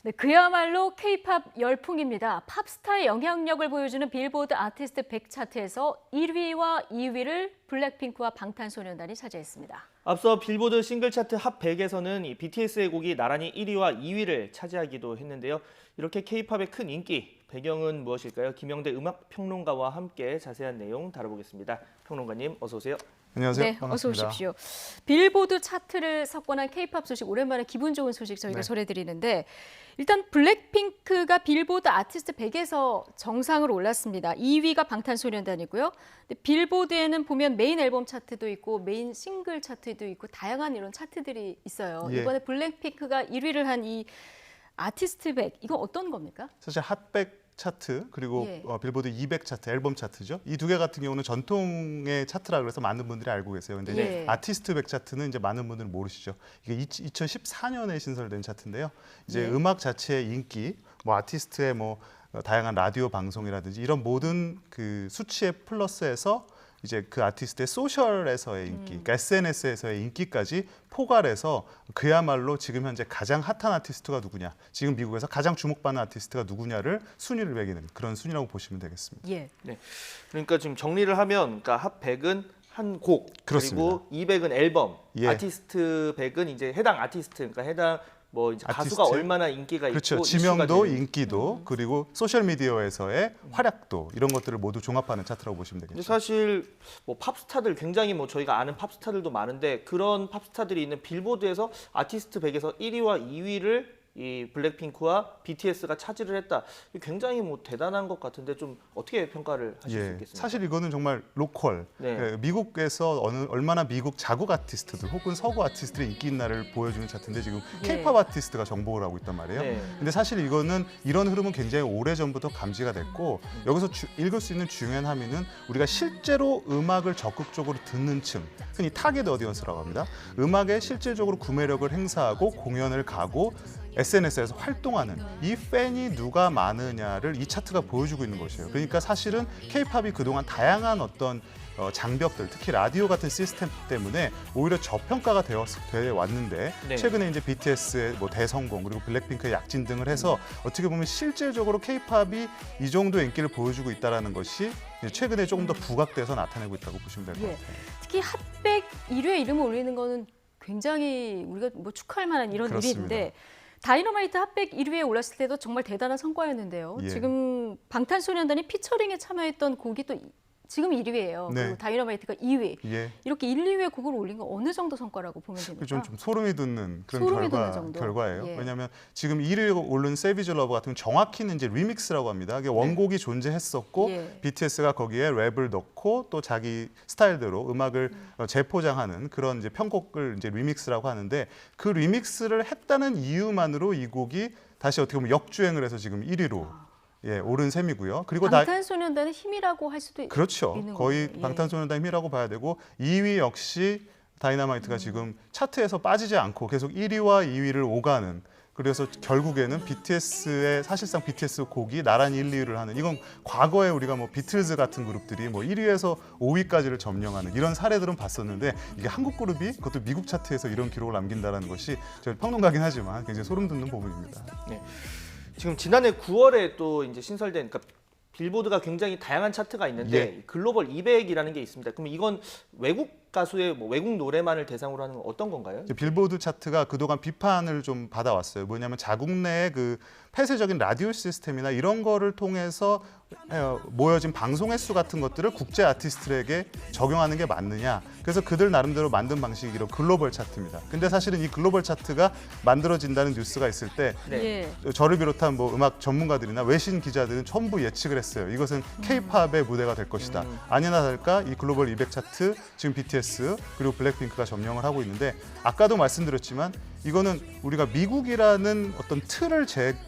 네, 그야말로 K-팝 열풍입니다. 팝스타의 영향력을 보여주는 빌보드 아티스트 100 차트에서 1위와 2위를 블랙핑크와 방탄소년단이 차지했습니다. 앞서 빌보드 싱글 차트 핫 100에서는 이 BTS의 곡이 나란히 1위와 2위를 차지하기도 했는데요. 이렇게 K-팝의 큰 인기, 배경은 무엇일까요? 김영대 음악평론가와 함께 자세한 내용 다뤄보겠습니다. 평론가님 어서 오세요. 안녕하세요. 네, 반갑습니다. 어서 오십시오. 빌보드 차트를 석권한 K-팝 소식, 오랜만에 기분 좋은 소식 저희가 전해드리는데 일단 블랙핑크가 빌보드 아티스트 100에서 정상으로 올랐습니다. 2위가 방탄소년단이고요. 근데 빌보드에는 보면 메인 앨범 차트도 있고 메인 싱글 차트도 있고 다양한 이런 차트들이 있어요. 예. 이번에 블랙핑크가 1위를 한 이 아티스트 100, 이건 어떤 겁니까? 사실 핫백 차트 그리고 예. 빌보드 200 차트, 앨범 차트죠. 이 두 개 같은 경우는 전통의 차트라 그래서 많은 분들이 알고 계세요. 근데 예. 아티스트 100 차트는 이제 많은 분들은 모르시죠. 이게 2014년에 신설된 차트인데요. 이제 예. 음악 자체의 인기, 뭐 아티스트의 뭐 다양한 라디오 방송이라든지 이런 모든 그 수치에 플러스해서 이제 그 아티스트의 소셜에서의 인기, 그러니까 SNS에서의 인기까지 포괄해서 그야말로 지금 현재 가장 핫한 아티스트가 누구냐, 지금 미국에서 가장 주목받는 아티스트가 누구냐를 순위를 매기는 그런 순위라고 보시면 되겠습니다. 예. 네, 그러니까 지금 정리를 하면 그러니까 핫 100은 한 곡, 그리고 200은 앨범, 예. 아티스트 100은 이제 해당 아티스트, 그러니까 해당 뭐 이제 가수가 아티스트? 얼마나 인기가 그렇죠. 있고 지명도, 이슈가 되는. 인기도, 그리고 소셜 미디어에서의 활약도 이런 것들을 모두 종합하는 차트라고 보시면 근데 되겠죠. 사실 뭐 팝스타들 굉장히 뭐 저희가 아는 팝스타들도 많은데 그런 팝스타들이 있는 빌보드에서 아티스트 100에서 1위와 2위를 이 블랙핑크와 BTS가 차지를 했다. 굉장히 뭐 대단한 것 같은데 좀 어떻게 평가를 하실 수 있겠습니까? 사실 이거는 정말 로컬, 네. 미국에서 얼마나 미국 자국 아티스트들 혹은 서구 아티스트들의 인기 있나를 보여주는 차트인데 지금 예. K-팝 아티스트가 정복을 하고 있단 말이에요. 네. 근데 사실 이거는 이런 흐름은 굉장히 오래전부터 감지가 됐고 여기서 읽을 수 있는 중요한 함의는 우리가 실제로 음악을 적극적으로 듣는 층, 흔히 타겟 어디언스라고 합니다. 음악에 실질적으로 구매력을 행사하고 공연을 가고 SNS에서 활동하는 이 팬이 누가 많으냐를 이 차트가 보여주고 있는 것이에요. 그러니까 사실은 K-팝이 그동안 다양한 어떤 장벽들, 특히 라디오 같은 시스템 때문에 오히려 저평가가 되어 왔는데 네. 최근에 이제 BTS의 뭐 대성공 그리고 블랙핑크의 약진 등을 해서 어떻게 보면 실질적으로 K-팝이 이 정도 인기를 보여주고 있다는 것이 최근에 조금 더 부각돼서 나타내고 있다고 보시면 될 것 예. 같아요. 특히 핫백 1위에 이름을 올리는 거는 굉장히 우리가 뭐 축하할 만한 이런 그렇습니다. 일인데 다이너마이트 핫백 1위에 올랐을 때도 정말 대단한 성과였는데요. 예. 지금 방탄소년단이 피처링에 참여했던 곡이 또 지금 1위예요. 네. 그리고 다이너마이트가 2위. 예. 이렇게 1, 2위에 곡을 올린 건 어느 정도 성과라고 보면 됩니까? 좀 소름이 돋는 그런 소름이 돋는 정도. 결과예요. 예. 왜냐하면 지금 1위에 오른 세비즈 러브 같은 경우는 정확히는 이제 리믹스라고 합니다. 이게 원곡이 존재했었고 예. BTS가 거기에 랩을 넣고 또 자기 스타일대로 음악을 재포장하는 그런 이제 편곡을 이제 리믹스라고 하는데 그 리믹스를 했다는 이유만으로 이 곡이 다시 어떻게 보면 역주행을 해서 지금 1위로 오른 셈이고요. 그리고 방탄소년단의 힘이라고 할 수도 그렇죠. 있는 거의 거군요. 예. 방탄소년단 힘이라고 봐야 되고 2위 역시 다이너마이트가 지금 차트에서 빠지지 않고 계속 1위와 2위를 오가는 그래서 결국에는 BTS의 사실상 BTS 곡이 나란히 1, 2위를 하는 이건 과거에 우리가 뭐 비틀즈 같은 그룹들이 뭐 1위에서 5위까지를 점령하는 이런 사례들은 봤었는데 이게 한국 그룹이 그것도 미국 차트에서 이런 기록을 남긴다는 것이 저희 평론가긴 하지만 굉장히 소름 돋는 부분입니다. 네. 지금 지난해 9월에 또 이제 신설된 그러니까 빌보드가 굉장히 다양한 차트가 있는데 글로벌 200이라는 게 있습니다. 그럼 이건 외국 가수의 뭐 외국 노래만을 대상으로 하는 건 어떤 건가요? 빌보드 차트가 그동안 비판을 좀 받아왔어요. 뭐냐면 자국 내의 그 폐쇄적인 라디오 시스템이나 이런 거를 통해서 모여진 방송 횟수 같은 것들을 국제 아티스트들에게 적용하는 게 맞느냐. 그래서 그들 나름대로 만든 방식이 이런 글로벌 차트입니다. 근데 사실은 이 글로벌 차트가 만들어진다는 뉴스가 있을 때 예. 저를 비롯한 뭐 음악 전문가들이나 외신 기자들은 전부 예측을 했어요. 이것은 K-팝의 무대가 될 것이다. 아니나 다를까 이 글로벌 200 차트 지금 BTS 그리고 블랙핑크가 점령을 하고 있는데 아까도 말씀드렸지만 이거는 우리가 미국이라는 어떤 틀을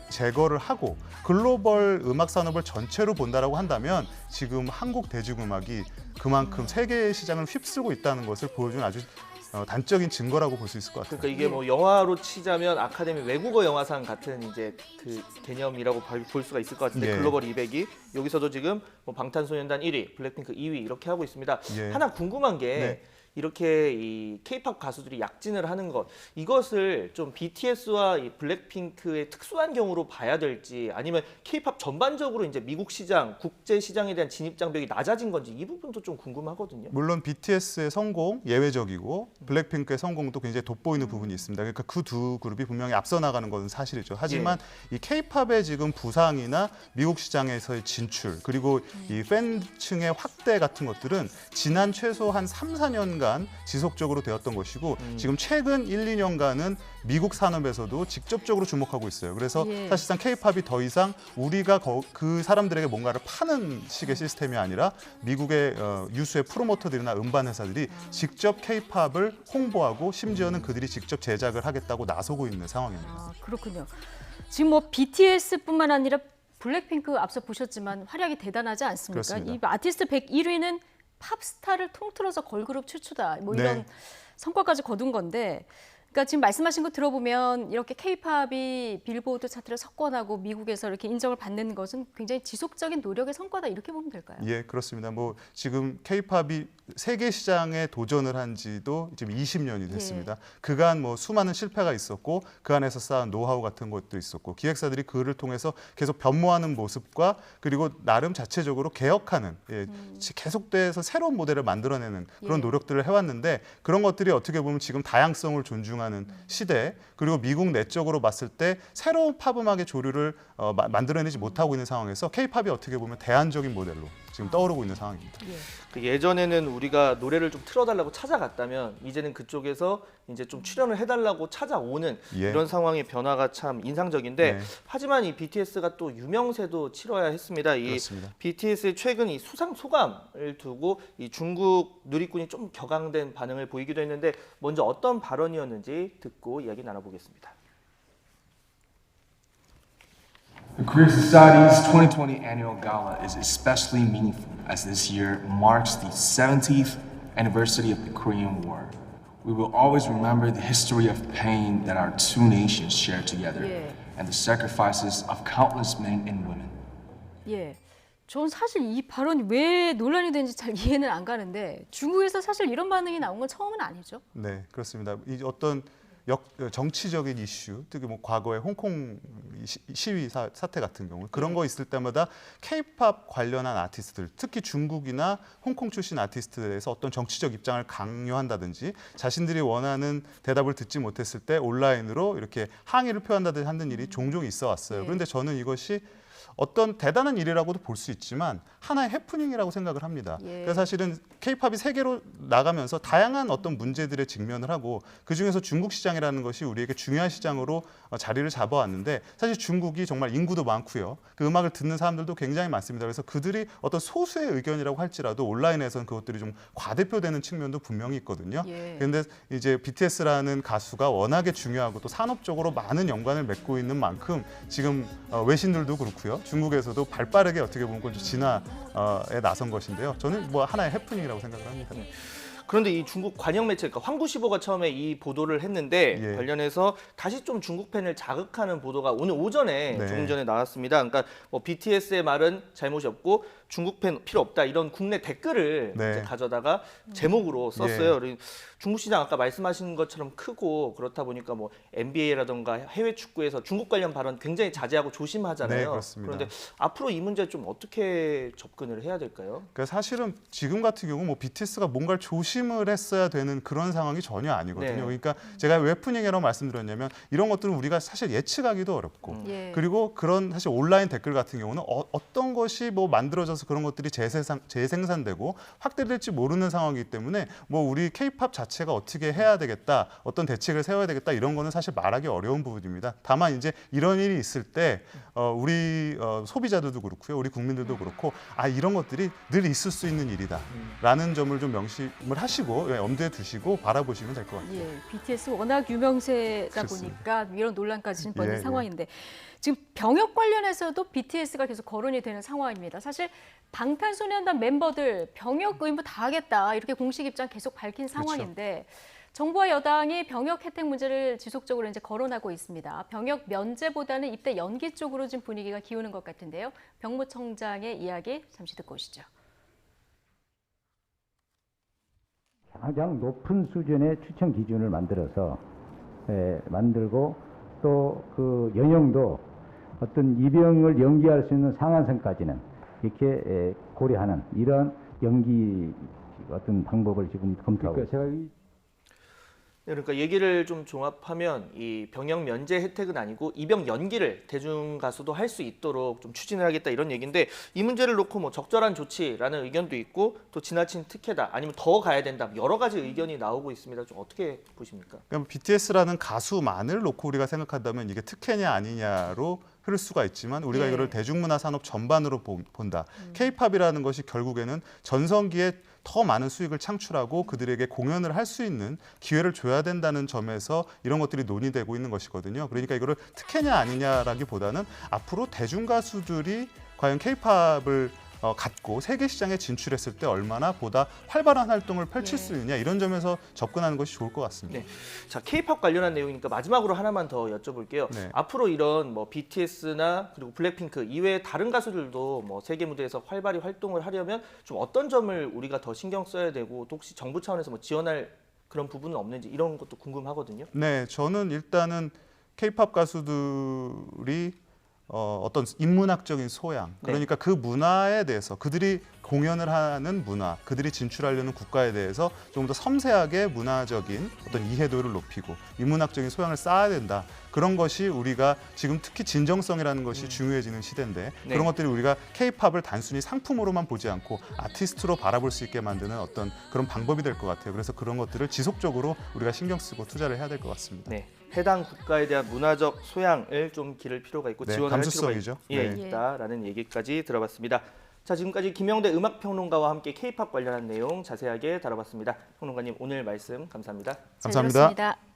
제거를 하고 글로벌 음악 산업을 전체로 본다라고 한다면 지금 한국 대중음악이 그만큼 세계 시장을 휩쓸고 있다는 것을 보여주는 아주 단적인 증거라고 볼 수 있을 것 같아요. 그러니까 이게 뭐 영화로 치자면 아카데미 외국어 영화상 같은 이제 그 개념이라고 볼 수가 있을 것 같은데 예. 글로벌 200이 여기서도 지금 뭐 방탄소년단 1위, 블랙핑크 2위 이렇게 하고 있습니다. 예. 하나 궁금한 게 네. 이렇게 이 K-팝 가수들이 약진을 하는 것 이것을 좀 BTS와 이 블랙핑크의 특수한 경우로 봐야 될지 아니면 K-팝 전반적으로 이제 미국 시장, 국제 시장에 대한 진입 장벽이 낮아진 건지 이 부분도 좀 궁금하거든요. 물론 BTS의 성공 예외적이고 블랙핑크의 성공도 굉장히 돋보이는 부분이 있습니다. 그러니까 그 두 그룹이 분명히 앞서 나가는 것은 사실이죠. 하지만 이 K-팝의 지금 부상이나 미국 시장에서의 진출 그리고 이 팬층의 확대 같은 것들은 지난 최소 한 3, 4년간 지속적으로 되었던 것이고 지금 최근 1, 2년간은 미국 산업에서도 직접적으로 주목하고 있어요. 그래서 사실상 K-팝이 더 이상 우리가 그 사람들에게 뭔가를 파는 식의 시스템이 아니라 미국의 유수의 프로모터들이나 음반 회사들이 직접 K-팝을 홍보하고 심지어는 그들이 직접 제작을 하겠다고 나서고 있는 상황입니다. 아, 그렇군요. 지금 뭐 BTS뿐만 아니라 블랙핑크 앞서 보셨지만 활약이 대단하지 않습니까? 그렇습니다. 이 아티스트 101위는 팝스타를 통틀어서 걸그룹 최초다. 뭐 이런 네. 성과까지 거둔 건데 그러니까 지금 말씀하신 거 들어보면 이렇게 K-팝이 빌보드 차트를 석권하고 미국에서 이렇게 인정을 받는 것은 굉장히 지속적인 노력의 성과다 이렇게 보면 될까요? 예, 그렇습니다. 뭐 지금 K-팝이 세계 시장에 도전을 한 지도 지금 20년이 됐습니다. 그간 뭐 수많은 실패가 있었고 그 안에서 쌓은 노하우 같은 것도 있었고 기획사들이 그를 통해서 계속 변모하는 모습과 그리고 나름 자체적으로 개혁하는 계속돼서 새로운 모델을 만들어내는 그런 노력들을 해왔는데 그런 것들이 어떻게 보면 지금 다양성을 존중하는 시대 그리고 미국 내적으로 봤을 때 새로운 팝 음악의 조류를 만들어내지 못하고 있는 상황에서 K-팝이 어떻게 보면 대안적인 모델로 지금 떠오르고 있는 상황입니다. 예전에는 우리가 노래를 좀 틀어달라고 찾아갔다면 이제는 그쪽에서 이제 좀 출연을 해달라고 찾아오는 이런 상황의 변화가 참 인상적인데 하지만 이 BTS가 또 유명세도 치러야 했습니다. 이 그렇습니다. BTS의 최근 이 수상 소감을 두고 이 중국 누리꾼이 좀 격앙된 반응을 보이기도 했는데 먼저 어떤 발언이었는지 듣고 이야기 나눠보겠습니다. The Korea Society's 2020 annual gala is especially meaningful as this year marks the 70th anniversary of the Korean War. We will always remember the history of pain that our two nations shared together and the sacrifices of countless men and women. 예. 전 사실 이 발언이 왜 논란이 되는지 잘 이해는 안 가는데 중국에서 사실 이런 반응이 나온 건 처음은 아니죠? 네, 그렇습니다. 이 어떤 정치적인 이슈, 특히 뭐 과거의 홍콩 시위 사태 같은 경우 그런 거 있을 때마다 K-팝 관련한 아티스트들, 특히 중국이나 홍콩 출신 아티스트에 대해서 어떤 정치적 입장을 강요한다든지 자신들이 원하는 대답을 듣지 못했을 때 온라인으로 이렇게 항의를 표한다든지 하는 일이 종종 있어 왔어요. 그런데 저는 이것이 어떤 대단한 일이라고도 볼 수 있지만 하나의 해프닝이라고 생각을 합니다. 그래서 사실은 K-팝이 세계로 나가면서 다양한 어떤 문제들에 직면을 하고 그중에서 중국 시장이라는 것이 우리에게 중요한 시장으로 자리를 잡아왔는데 사실 중국이 정말 인구도 많고요. 그 음악을 듣는 사람들도 굉장히 많습니다. 그래서 그들이 어떤 소수의 의견이라고 할지라도 온라인에서는 그것들이 좀 과대표되는 측면도 분명히 있거든요. 그런데 이제 BTS라는 가수가 워낙에 중요하고 또 산업적으로 많은 연관을 맺고 있는 만큼 지금 외신들도 그렇고요. 중국에서도 발빠르게 어떻게 보면 좀 진화에 나선 것인데요. 저는 뭐 하나의 해프닝이라고 생각을 합니다. 그런데 이 중국 관영 매체, 그러니까 황구시보가 처음에 이 보도를 했는데 관련해서 다시 좀 중국 팬을 자극하는 보도가 오늘 오전에 조금 전에 나왔습니다. 그러니까 뭐 BTS의 말은 잘못이 없고 중국 팬 필요 없다 이런 국내 댓글을 이제 가져다가 제목으로 썼어요. 중국 시장 아까 말씀하신 것처럼 크고 그렇다 보니까 뭐 NBA라던가 해외 축구에서 중국 관련 발언 굉장히 자제하고 조심하잖아요. 네, 그렇습니다. 그런데 앞으로 이 문제 좀 어떻게 접근을 해야 될까요? 그러니까 사실은 지금 같은 경우 뭐 BTS가 뭔가를 조심을 했어야 되는 그런 상황이 전혀 아니거든요. 그러니까 제가 왜 해프닝이라고 말씀드렸냐면 이런 것들은 우리가 사실 예측하기도 어렵고 그리고 그런 사실 온라인 댓글 같은 경우는 어떤 것이 뭐 만들어져서 그런 것들이 재생산되고 확대될지 모르는 상황이기 때문에 뭐 우리 K-팝 자체가 어떻게 해야 되겠다, 어떤 대책을 세워야 되겠다 이런 거는 사실 말하기 어려운 부분입니다. 다만 이제 이런 일이 있을 때 우리 소비자들도 그렇고요, 우리 국민들도 그렇고 이런 것들이 늘 있을 수 있는 일이다라는 점을 좀 명심을 하시고 염두에 두시고 바라보시면 될 것 같아요. BTS 워낙 유명세다 보니까 이런 논란까지 벌인 상황인데 지금 병역 관련해서도 BTS가 계속 거론이 되는 상황입니다. 사실 방탄소년단 멤버들 병역 의무 다 하겠다 이렇게 공식 입장 계속 밝힌 상황인데 정부와 여당이 병역 혜택 문제를 지속적으로 이제 거론하고 있습니다. 병역 면제보다는 입대 연기 쪽으로 지금 분위기가 기우는 것 같은데요. 병무청장의 이야기 잠시 듣고 오시죠. 가장 높은 수준의 추천 기준을 만들어서 만들고 또 그 연령도 어떤 이병을 연기할 수 있는 상한선까지는 이렇게 고려하는 이런 연기 어떤 방법을 지금 검토하고 있습니다. 그러니까 얘기를 좀 종합하면 이 병역 면제 혜택은 아니고 입영 연기를 대중 가수도 할 수 있도록 좀 추진을 하겠다 이런 얘기인데 이 문제를 놓고 뭐 적절한 조치라는 의견도 있고 또 지나친 특혜다 아니면 더 가야 된다 여러 가지 의견이 나오고 있습니다. 좀 어떻게 보십니까? 그러니까 BTS라는 가수만을 놓고 우리가 생각한다면 이게 특혜냐 아니냐로 흐를 수가 있지만 우리가 이거를 대중문화 산업 전반으로 본다. K-팝이라는 것이 결국에는 전성기에 더 많은 수익을 창출하고 그들에게 공연을 할 수 있는 기회를 줘야 된다는 점에서 이런 것들이 논의되고 있는 것이거든요. 그러니까 이거를 특혜냐 아니냐라기보다는 앞으로 대중 가수들이 과연 K-팝을 갖고 세계 시장에 진출했을 때 얼마나 보다 활발한 활동을 펼칠 수 있느냐 이런 점에서 접근하는 것이 좋을 것 같습니다. 네. 자, K-팝 관련한 내용이니까 마지막으로 하나만 더 여쭤볼게요. 네. 앞으로 이런 뭐 BTS나 그리고 블랙핑크 이외의 다른 가수들도 뭐 세계 무대에서 활발히 활동을 하려면 좀 어떤 점을 우리가 더 신경 써야 되고 또 혹시 정부 차원에서 뭐 지원할 그런 부분은 없는지 이런 것도 궁금하거든요. 네, 저는 일단은 K-팝 가수들이 어떤 인문학적인 소양, 그러니까 그 문화에 대해서 그들이 공연을 하는 문화, 그들이 진출하려는 국가에 대해서 조금 더 섬세하게 문화적인 어떤 이해도를 높이고 인문학적인 소양을 쌓아야 된다. 그런 것이 우리가 지금 특히 진정성이라는 것이 중요해지는 시대인데 그런 것들이 우리가 K-팝을 단순히 상품으로만 보지 않고 아티스트로 바라볼 수 있게 만드는 어떤 그런 방법이 될 것 같아요. 그래서 그런 것들을 지속적으로 우리가 신경 쓰고 투자를 해야 될 것 같습니다. 네. 해당 국가에 대한 문화적 소양을 좀 기를 필요가 있고 네, 지원을 할 필요가 감수성이죠. 있다라는 얘기까지 들어봤습니다. 자, 지금까지 김영대 음악평론가와 함께 K-팝 관련한 내용 자세하게 다뤄봤습니다. 평론가님 오늘 말씀 감사합니다. 잘 감사합니다. 들었습니다.